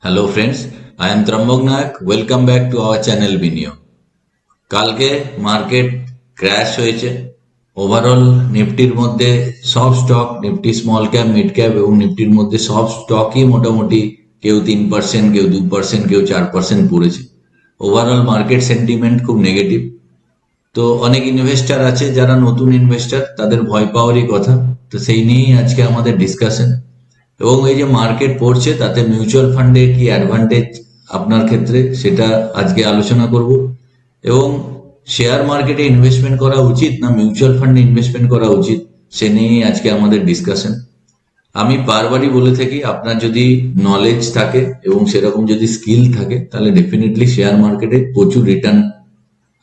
Hello friends, I am Trambok Nayak. Welcome back to our channel Binio. কালকে market crash হয়েছে। Overall নিফটির মধ্যে সব stock, Nifty small cap, mid cap এবং নিফটির মধ্যে সব স্টকই মোটামুটি কেউ 3%, কেউ 2%, কেউ 4% পড়েছে। ওভারঅল মার্কেট সেন্টিমেন্ট খুব নেগেটিভ। তো অনেক ইনভেস্টার আছে যারা নতুন ইনভেস্টার, তাদের ভয় পাওয়ারই কথা। তো সেই নিয়েই আজকে আমাদের ডিসকাশন। এবং এই যে মার্কেট পড়ছে তাতে মিউচুয়াল ফান্ডে কি অ্যাডভান্টেজ আপনার ক্ষেত্রে, সেটা আজকে আলোচনা করব। এবং শেয়ার মার্কেটে ইনভেস্টমেন্ট করা উচিত না মিউচুয়াল ফান্ডে ইনভেস্টমেন্ট করা উচিত, সে নিয়েই আজকে আমাদের ডিসকাশন। আমি বারবারই বলে থাকি, আপনার যদি নলেজ থাকে এবং সেরকম যদি স্কিল থাকে তাহলে ডেফিনেটলি শেয়ার মার্কেটে প্রচুর রিটার্ন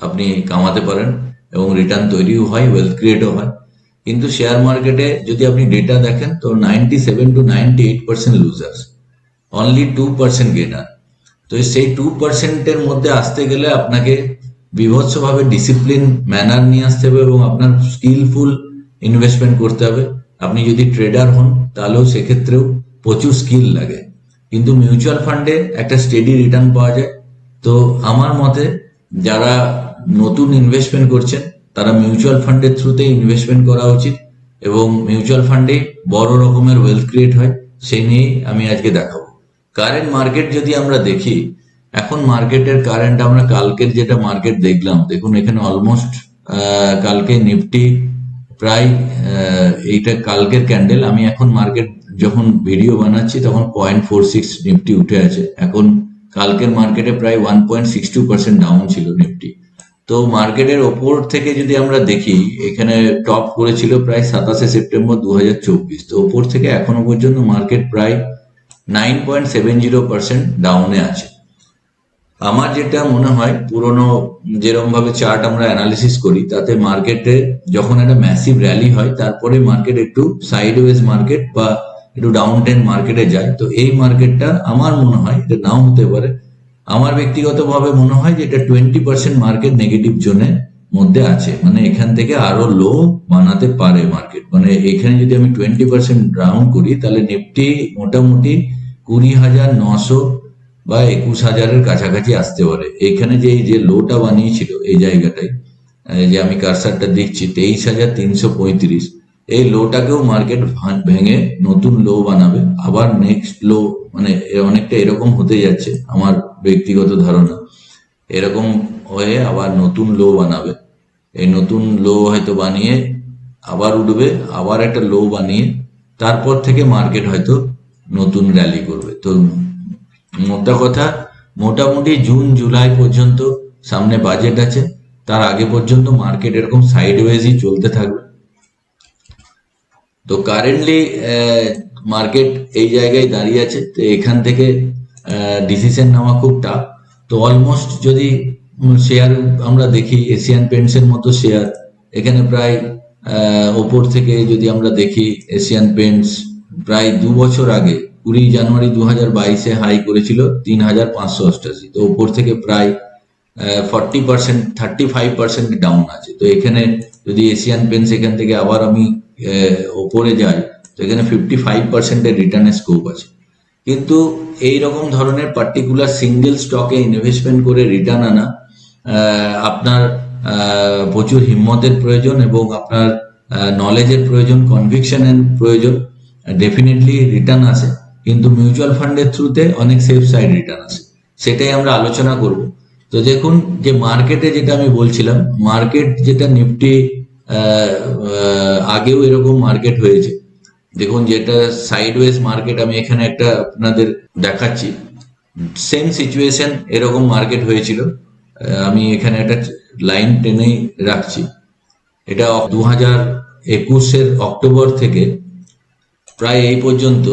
আপনি কামাতে পারেন এবং রিটার্ন তৈরিও হয়, ওয়েলথ ক্রিয়েটও হয়। কিন্তু শেয়ার মার্কেটে যদি আপনি ডেটা দেখেন তো 97 to 98% লুজার্স, অনলি 2% গেনার। তো সেই 2%-এর মধ্যে আসতে গেলে আপনাকে বিভৎসভাবে ডিসিপ্লিন ম্যানার নিয়ে আসতে হবে এবং আপনার স্কিলফুল ইনভেস্টমেন্ট করতে হবে। আপনি যদি ট্রেডার হন তাহলেও সেক্ষেত্রেও প্রচুর স্কিল লাগে। কিন্তু মিউচুয়াল ফান্ডে একটা স্টেডি রিটার্ন পাওয়া যায়। তো আমার মতে যারা নতুন ইনভেস্টমেন্ট করছেন তারা মিউচুয়াল ফান্ডের থ্রুতে ইনভেস্টমেন্ট করা উচিত এবং মিউচুয়াল ফান্ডে বড় রকমের ওয়েলথ ক্রিয়েট হয়, সেই নিয়েই আমি আজকে দেখাবো। কারেন্ট মার্কেট যদি আমরা দেখি, এখন মার্কেটের কারেন্ট আমরা কালকের যেটা মার্কেট দেখলাম, দেখুন এখানে অলমোস্ট কালকে নিফটি প্রায় এইটা কালকের ক্যান্ডেল। আমি এখন মার্কেট যখন ভিডিও বানাচ্ছি তখন 0.46 নিফটি উঠে আছে। এখন কালকের মার্কেটে প্রায় 1.62% ডাউন ছিল নিফটি। তো মার্কেটের ওপর থেকে যদি আমরা দেখি, এখানে টপ করেছিল প্রায় 27শে সেপ্টেম্বর 2024। তো ওপর থেকে এখনো পর্যন্ত মার্কেট প্রায় 9.70% ডাউনে আছে। আমার যেটা মনে হয়, পুরোনো যেরকম ভাবে চার্ট আমরা অ্যানালিসিস করি তাতে মার্কেটে যখন একটা ম্যাসিভ র্যালি হয় তারপরে মার্কেট একটু সাইডওয়েজ মার্কেট বা একটু ডাউন ট্রেন্ড মার্কেটে যায়। তো এই মার্কেটটা আমার মনে হয়, এটা নাও হতে পারে, আমার ব্যক্তিগতভাবে মনে হয় যে এটা 20% মার্কেট নেগেটিভ জোনের মধ্যে আছে। মানে এখান থেকে আরো লো বানাতে পারে মার্কেট। মানে এখানে যদি আমি 20% ডাউন করি তাহলে নিফটি মোটামুটি 20,900 বা 21,000-এর কাছাকাছি আসতে পারে। এখানে যে লোটা বানিয়েছিল এই জায়গাটায়, যে আমি কারসারটা দেখছি 23,335, এই লোটাকেও মার্কেট ভেঙে নতুন লো বানাবে। আবার নেক্সট লো, মানে অনেকটা এরকম হতে যাচ্ছে আমার ব্যক্তিগত ধারণা, এরকম হয়ে আবার নতুন লো বানাবে। এই নতুন লো হয়তো বানিয়ে আবার উঠবে, আবার একটা লো বানিয়ে তারপর থেকে মার্কেট হয়তো নতুন র্যালি করবে। তো মোটা কথা, মোটামুটি জুন জুলাই পর্যন্ত সামনে বাজেট আছে, তার আগে পর্যন্ত মার্কেট এরকম সাইডওয়েজই চলতে থাকবে। তো কারেন্টলি মার্কেট এই জায়গায় দাঁড়িয়ে আছে। তো এখান থেকে ডিসিশন নেওয়া খুব টাফ। তো অলমোস্ট যদি শেয়ার আমরা দেখি, এশিয়ান পেন্টসের মতো শেয়ার এখানে প্রায় ওপর থেকে যদি আমরা দেখি, এশিয়ান পেন্টস প্রায় 2 বছর আগে 20 জানুয়ারি 2022-এ হাই করেছিল 3,588। তো ওপর থেকে প্রায় 40%, 35% ডাউন আছে। তো এখানে যদি এশিয়ান পেন্টস এখান থেকে আবার আমি ওপরে যাই তো এখানে 55%-এর রিটার্নের স্কোপ আছে। কিন্তু এই রকম ধরনের পার্টিকুলার সিঙ্গেল স্টকে ইনভেস্টমেন্ট করে রিটার্ন আনা, আপনার প্রচুর হিম্মতের প্রয়োজন এবং আপনার নলেজের প্রয়োজন, কনভিকশনের প্রয়োজন। ডেফিনেটলি রিটার্ন আসে, কিন্তু মিউচুয়াল ফান্ডের থ্রুতে অনেক সেফ সাইড রিটার্ন আসে, সেটাই আমরা আলোচনা করব। তো দেখুন যে মার্কেটে যেটা আমি বলছিলাম, মার্কেট যেটা নিফটি আগেও এরকম মার্কেট হয়েছে। দেখুন যেটা সাইডওয়েজ মার্কেট আমি এখানে একটা আপনাদের দেখাচ্ছি, সেম সিচুয়েশন এরকম মার্কেট হয়েছিল। আমি এখানে একটা লাইন টেনেই রাখছি। এটা 2021-এর অক্টোবর থেকে প্রায় এই পর্যন্ত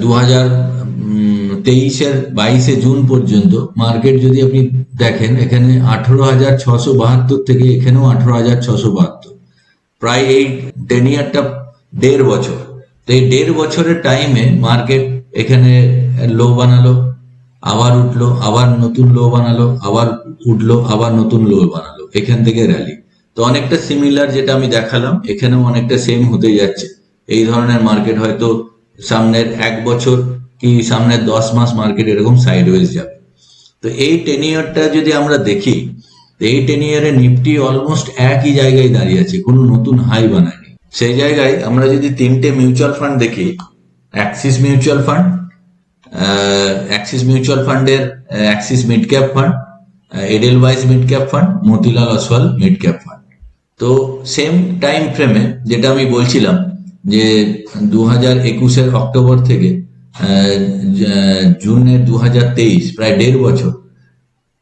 2023-এর 22শে জুন পর্যন্ত মার্কেট যদি আপনি দেখেন, এখানে 18,672 থেকে এখানেও 18,672, প্রায় এই 10 ইয়ারটা 1.5 বছর। তো এই 1.5 বছরের টাইমে মার্কেট এখানে লো বানালো, আবার উঠলো, আবার নতুন লো বানালো, আবার উঠলো, আবার নতুন লো বানালো, এখান থেকে র্যালি। তো অনেকটা সিমিলার যেটা আমি দেখালাম, এখানেও অনেকটা সেম হতে যাচ্ছে। এই ধরনের মার্কেট হয়তো সামনের 1 বছর কি সামনে 10 মাস মার্কেট এরকম সাইডওয়েজ যাবে। তো এই টেনিয়রটা যদি আমরা দেখি, এই টেনিয়রে নিফটি অলমোস্ট একই জায়গায় দাঁড়িয়ে আছে, কোনো নতুন হাই বানায়নি। সেই জায়গায় আমরা যদি তিনটে মিউচুয়াল ফান্ড দেখি, Axis mutual fund, Axis mutual ফান্ডের Axis mid cap fund, Edelweiss mid cap fund, Motilal Oswal mid cap fund. তো সেম টাইম ফ্রেমে যেটা আমি বলছিলাম যে 2021-এর অক্টোবর থেকে জুনের 2023, প্রায় 1.5 বছর,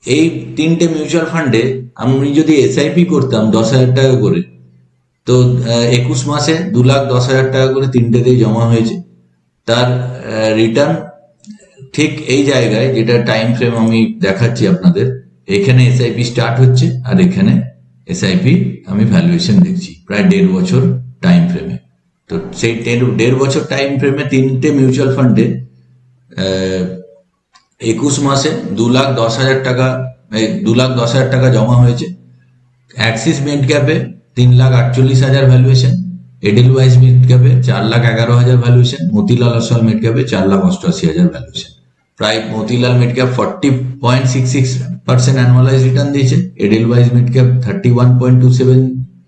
এই তিনটে মিউচুয়াল ফান্ডে আমি যদি এসআইপি করতাম 10,000 টাকা করে, তো 21 মাসে 2,10,000 টাকা করে তিনটেতেই জমা হয়েছে। তার রিটার্ন ঠিক এই জায়গায়, যেটা টাইম ফ্রেম আমি দেখাচ্ছি আপনাদের, এখানে এসআইপি স্টার্ট হচ্ছে আর এখানে এসআইপি আমি ভ্যালুয়েশন দেখছি প্রায় 1.5 বছর টাইম ফ্রেমে। তো সেই 1.5 বছর টাইম ফ্রেমে তিনটে মিউচুয়াল ফান্ডে 21 মাসে 2,10,000 টাকা, 2,10,000 টাকা জমা হয়েছে। অ্যাক্সিস মিড ক্যাপে 3,48,000 ভ্যালুয়েশন, এডেলওয়াইজ মিড ক্যাপে 4,11,000 ভ্যালুয়েশন, মতিলাল অসওয়াল মিড ক্যাপে 4,88,000 ভ্যালুয়েশন। প্রায় Motilal mid cap 40.66% annualise return দিয়েছে, Edelweiss mid cap 31.27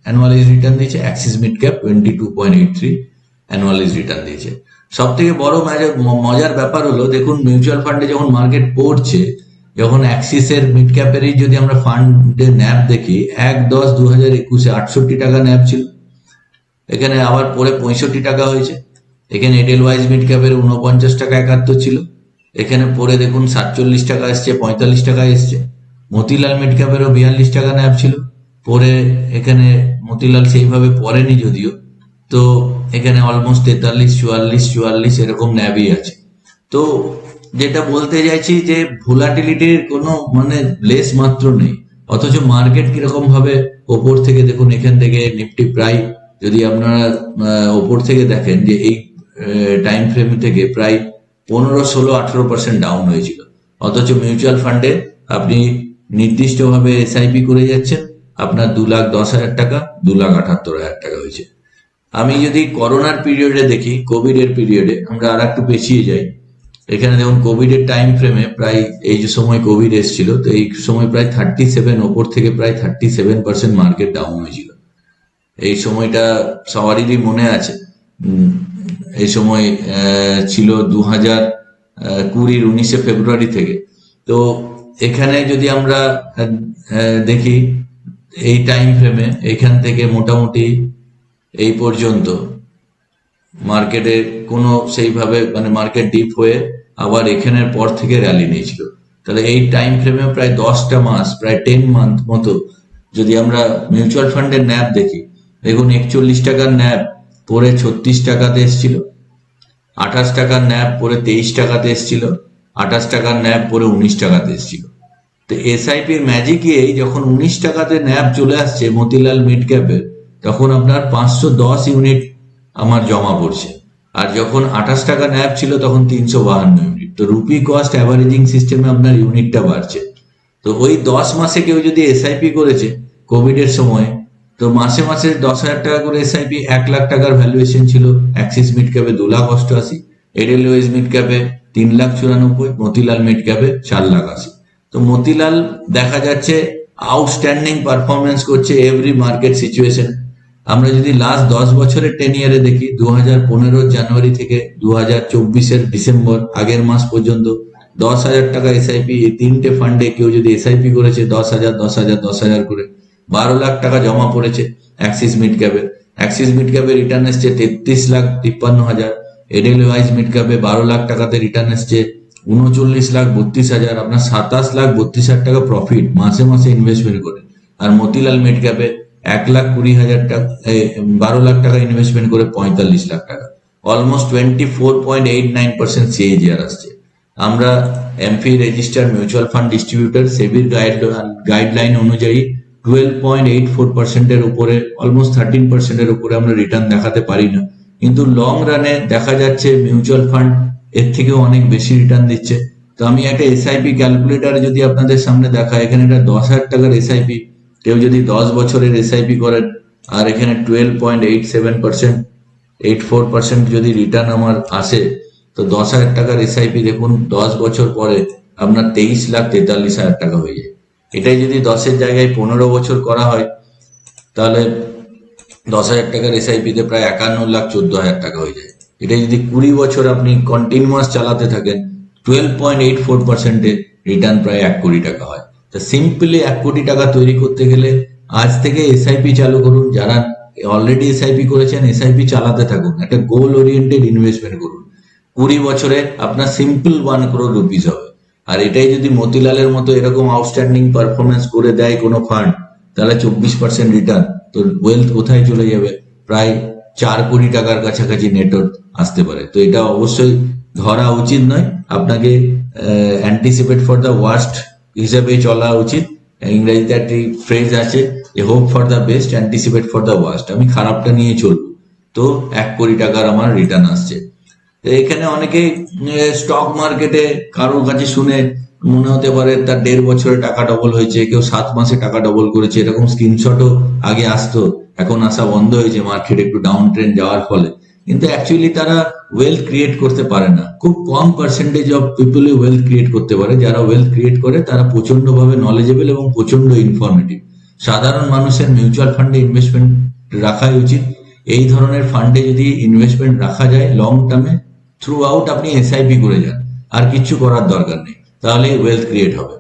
annualise return দিয়েছে, Axis mid cap 22.83 annualise return দিয়েছে। সব থেকে বড় মজার ব্যাপার হলো, দেখুন মিউচুয়াল ফান্ডে যখন মার্কেট পড়ছে, যখন অ্যাক্সিসের মিড ক্যাপেরই যদি আমরা ফান্ডের ন্যাব দেখি, 1/10/2021-এ 68 টাকা ন্যাব ছিল, এখানে আবার পরে 65 টাকা হয়েছে। এখানে এডেলওয়াইজ মিড ক্যাপের 49 টাকা 71 ছিল, এখানে পরে দেখুন 47 টাকা এসছে, 45 টাকা এসছে। মতিলাল মিড ক্যাপেরও 42 টাকা ন্যাব ছিল, পরে এখানে মতিলাল সেইভাবে পড়েনি যদিও, তো এখানে অলমোস্ট 43, 44, 44 এরকম ন্যাবই আছে। তো যেটা বলতে চাইছি যে ভোলাটিলিটির কোনো মানে লেস মাত্র নেই, অথচ মার্কেট কিরকম ভাবে ওপর থেকে, দেখুন এখান থেকে নিফটি প্রায়, যদি আপনারা ওপর থেকে দেখেন যে এই টাইম ফ্রেম থেকে প্রায় 15, 16, 18% ডাউন হয়েছিল, অথচ মিউচুয়াল ফান্ডে আপনি নির্দিষ্টভাবে এসআইপি করে যাচ্ছেন, আপনার 2,10,000 টাকা 2,78,000 টাকা হয়েছে। আমি যদি করোনার পিরিয়ডে দেখি, কোভিড এর পিরিয়ডে আমরা আর একটু পেছিয়ে যাই, এখানে দেখুন কোভিড এর টাইম ফ্রেমে প্রায় এই যে সময় কোভিড এসেছিল, তো এই সময় প্রায় 37, ওপর থেকে প্রায় 37% মার্কেট ডাউন হয়েছিল। এই সময়টা সবারই মনে আছে। এই সময় ছিল 2020-র 19শে ফেব্রুয়ারি থেকে। তো এখানে যদি আমরা দেখি এই টাইম ফ্রেমে, এখান থেকে মোটামুটি এই পর্যন্ত মার্কেটে কোনো সেইভাবে মানে মার্কেট ডিপ হয়ে আবার এখানের পর থেকে র্যালি নিয়েছিল। তাহলে এই টাইম ফ্রেমে প্রায় 10টা মাস, প্রায় 10 মান্থ মতো যদি আমরা মিউচুয়াল ফান্ডের ন্যাব দেখি, দেখুন 41 টাকার ন্যাব পরে 36 টাকাতে এসেছিল, 28 টাকার ন্যাব পরে 23 টাকাতে এসেছিল, 28 টাকার ন্যাব পরে 19 টাকাতে এসেছিল। তো এসআইপির ম্যাজিক এই, যখন 19 টাকাতে ন্যাব চলে আসছে মতিলাল মিড ক্যাপের, তখন আপনার 510 ইউনিট আমার জমা পড়ছে, আর যখন 28 টাকা ন্যাব ছিল তখন 352 ইউনিট। তো রুপি কস্ট অ্যাভারেজিং সিস্টেমে আপনার ইউনিটটা বাড়ছে। তো ওই 10 মাসে কেউ যদি এসআইপি করেছে কোভিড এর সময়, তো মাসে মাসে 10,000 টাকা করে এসআইপি, 1 লাখ টাকার ভ্যালুয়েশন ছিল। অ্যাক্সিস মিড ক্যাপে 2,88,000, এডেলওয়েজ মিড ক্যাপে 3,94,000, মতিলাল মিড ক্যাপে 4,80,000। তো মতিলাল দেখা যাচ্ছে আউটস্ট্যান্ডিং পারফরমেন্স করছে এভরি মার্কেট সিচুয়েশন। আমরা যদি লাস্ট 10 বছরের 10 ইয়ারে দেখি, 2015 জানুয়ারি থেকে 2024-এর ডিসেম্বর, আগের মাস পর্যন্ত 10,000 টাকা এসআইপি, এই তিনটে ফান্ডে কেউ যদি এসআইপি করেছে 10,000, 10,000, 10,000 করে, 12 লাখ টাকা জমা পড়েছে অ্যাক্সিস মিড ক্যাপে। অ্যাক্সিস মিড ক্যাপে রিটার্ন এসছে 33,53,000, এডেলওয়াইজ মিড ক্যাপে 12 লাখ টাকাতে রিটার্ন এসছে 39,32,000, আপনার 27,32,000 টাকা প্রফিট মাসে মাসে ইনভেস্টমেন্ট করে। আর মতিলাল মিড ক্যাপে 1,20,000 টাকা, 12 লাখ টাকা ইনভেস্টমেন্ট করে 45 লাখ টাকা, অলমোস্ট 24.89% সিএজিআর আসছে। আমরা AMFI register mutual fund distributor, সেবির গাইডলাইন অনুযায়ী 12.84%-এর উপরে, অলমোস্ট 13%-এর উপরে আমরা রিটার্ন দেখাতে পারি না, কিন্তু লং রানে দেখা যাচ্ছে মিউচুয়াল ফান্ড এর থেকেও অনেক বেশি রিটার্ন দিচ্ছে। তো আমি একটা এসআইপি ক্যালকুলেটারে যদি আপনাদের সামনে দেখা, এখানে একটা 10,000 টাকার এসআইপি কেউ যদি 10 বছরের এসআইপি করেন, আর এখানে 12.87%, 84% যদি রিটার্ন আমার আসে, তো 10,000 টাকার এসআইপি দেখুন 10 বছর পরে আপনার 23,43,000 টাকা হয়ে যায়। এটাই যদি 10-এর জায়গায় 15 বছর করা হয় তাহলে 10,000 টাকার এসআইপিতে প্রায় 51,14,000 টাকা হয়ে যায়। এটা যদি 20 বছর আপনি কন্টিনিউয়াস চালাতে থাকেন 12.84%-এ রিটার্ন প্রায় 1 কোটি টাকা হয়। তা সিম্পলি 1 কোটি টাকা তৈরি করতে গেলে আজ থেকে এসআইপি চালু করুন। যারা অলরেডি এসআইপি করেছেন এসআইপি চালাতে থাকুন, একটা গোল ওরিয়েন্টেড ইনভেস্টমেন্ট করুন। 20 বছরে আপনার সিম্পল 1 crore রুপিস হবে। আর এটাই যদি মতিলালের মতো এরকম আউটস্ট্যান্ডিং পারফরমেন্স করে দেয় কোনো ফান্ড, তাহলে 24% রিটার্ন, তো ওয়েলথ কোথায় চলে যাবে? প্রায় 4 কোটি টাকার কাছাকাছি নেটওয়ার্থ আসতে পারে। তো এটা অবশ্যই ধরা উচিত নয়, আপনাকে অ্যান্টিসিপেট ফর দ্য ওয়ার্স্ট হিসেবে চলা উচিত। ইংরেজিতে একটি ফ্রেজ আছে যে hope for the best, anticipate for the worst. আমি খারাপটা নিয়ে চলবো, তো 1 কোটি টাকার আমার রিটার্ন আসছে। তো এখানে অনেকে স্টক মার্কেটে কারোর কাছে শুনে মনে হতে পারে তার 1.5 বছরে টাকা ডবল হয়েছে, কেউ 7 মাসে টাকা ডবল করেছে, এরকম স্ক্রিনশটও আগে আসতো, এখন আসা বন্ধ হয়েছে মার্কেট একটু ডাউন ট্রেন্ড যাওয়ার ফলে। কিন্তু অ্যাকচুয়ালি তারা ওয়েলথ ক্রিয়েট করতে পারে না। খুব কম পার্সেন্টেজ অফ পিপলই ওয়েলথ ক্রিয়েট করতে পারে। যারা ওয়েলথ ক্রিয়েট করে তারা প্রচন্ড ভাবে নলেজেবল এবং প্রচন্ড ইনফরমেটিভ। সাধারণ মানুষের মিউচুয়াল ফান্ডে ইনভেস্টমেন্ট রাখাই উচিত। এই ধরনের ফান্ডে যদি ইনভেস্টমেন্ট রাখা যায় লং টার্মে, থ্রু আউট আপনি এসআইপি করে যান, আর কিছু করার দরকার নেই, তাহলে ওয়েলথ ক্রিয়েট হবে।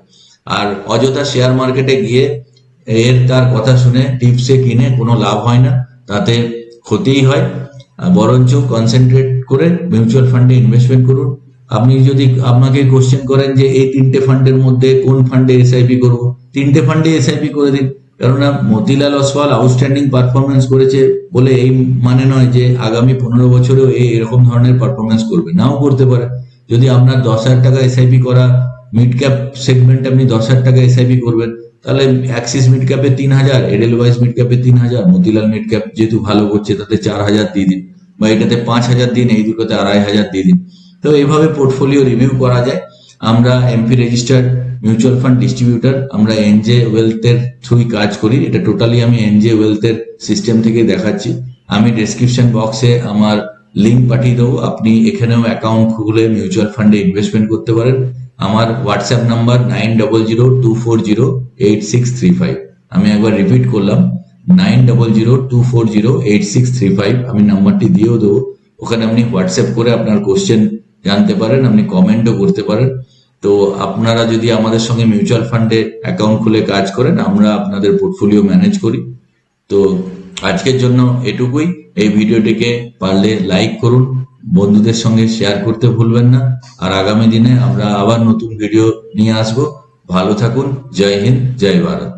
আর অযথা শেয়ার মার্কেটে গিয়ে তার কথা শুনে টিপসে কিনে কোনো লাভ হয় না, তাতে ক্ষতিই হয়। বরঞ্চ কনসেন্ট্রেট করে মিউচুয়াল ফান্ডে ইনভেস্টমেন্ট করুন। আপনি যদি আমাকে কোশ্চেন করেন যে এই 3টে ফান্ডের মধ্যে কোন ফান্ডে এসআইপি করবো, 3টে ফান্ডে এসআইপি করে দিন। কেননা মতিলাল ওসওয়াল আউটস্ট্যান্ডিং পারফরমেন্স করেছে বলে এই মানে নয় যে আগামী 15 বছরেও এরকম ধরনের পারফরমেন্স করবে, নাও করতে পারে। যদি আপনার 10,000 টাকা এসআইপি করা, মিড ক্যাপ সেগমেন্টে আপনি 10,000 টাকা এসআইপি করবেন, তাহলে অ্যাক্সিস মিড ক্যাপে 3,000, এডেলওয়াইজ মিড ক্যাপে 3,000, মতিলাল মিড ক্যাপ যেহেতু ভালো করছে তাতে 4,000 দিয়ে দিন, বা এটাতে 5,000 দিন, এই দুটোতে 2,500 দিয়ে দিন। তো এইভাবে পোর্টফোলিও রিভিউ করা যায়। আমরা MP registered mutual fund distributor, আমরা এনজে ওয়েলথের থ্রুই কাজ করি। এটা টোটালি আমি এনজে ওয়েলথের সিস্টেম থেকে দেখাচ্ছি। আমি ডেসক্রিপশন বক্সে আমার লিঙ্ক পাঠিয়ে দেবো, আপনি এখানেও অ্যাকাউন্ট খুলে মিউচুয়াল ফান্ডে ইনভেস্টমেন্ট করতে পারেন। আমার হোয়াটসঅ্যাপ নাম্বার 9002408635। আমি একবার রিপিট করলাম, 9002408635। আমি নাম্বারটি দিয়েও দেবো, ওখানে আপনি হোয়াটসঅ্যাপ করে আপনার কোশ্চেন জানতে পারেন, আপনি কমেন্টও করতে পারেন। তো আপনারা যদি আমাদের সঙ্গে মিউচুয়াল ফান্ডে অ্যাকাউন্ট খুলে কাজ করেন, আমরা আপনাদের পোর্টফোলিও ম্যানেজ করি। তো আজকের জন্য এটুকুই। এই ভিডিওটিকে পারলে লাইক করুন, বন্ধুদের সঙ্গে শেয়ার করতে ভুলবেন না। আর আগামী দিনে আমরা আবার নতুন ভিডিও নিয়ে আসবো। ভালো থাকুন। জয় হিন্দ, জয় ভারত।